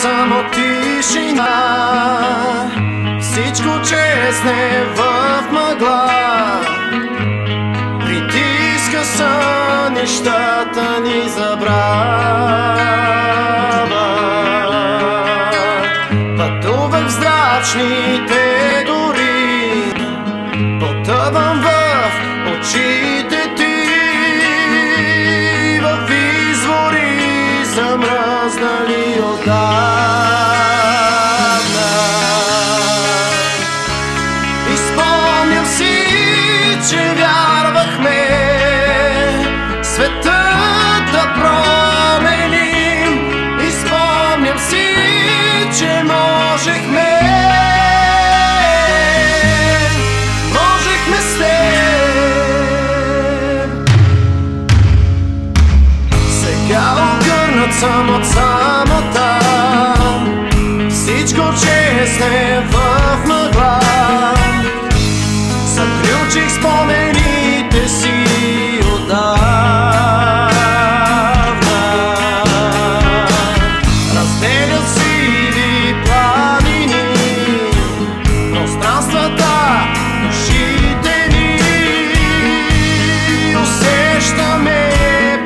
само тишина, всичко чезне в мъгла. Притиска сън, нещата ни забравя. Пътувах в зрачните гори, потъвам в очите ти, в извори замръзнали отдавна. Изпомням си, че вярвахме светът да променим. Изпомням си, че можехме с теб. Сега огърнат съм от самота, всичко чезне в мъгла. Заключих спомените си отдавна. Разделят сиви планини, пространствата, душите ни. Усещаме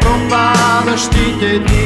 пропадащите дни.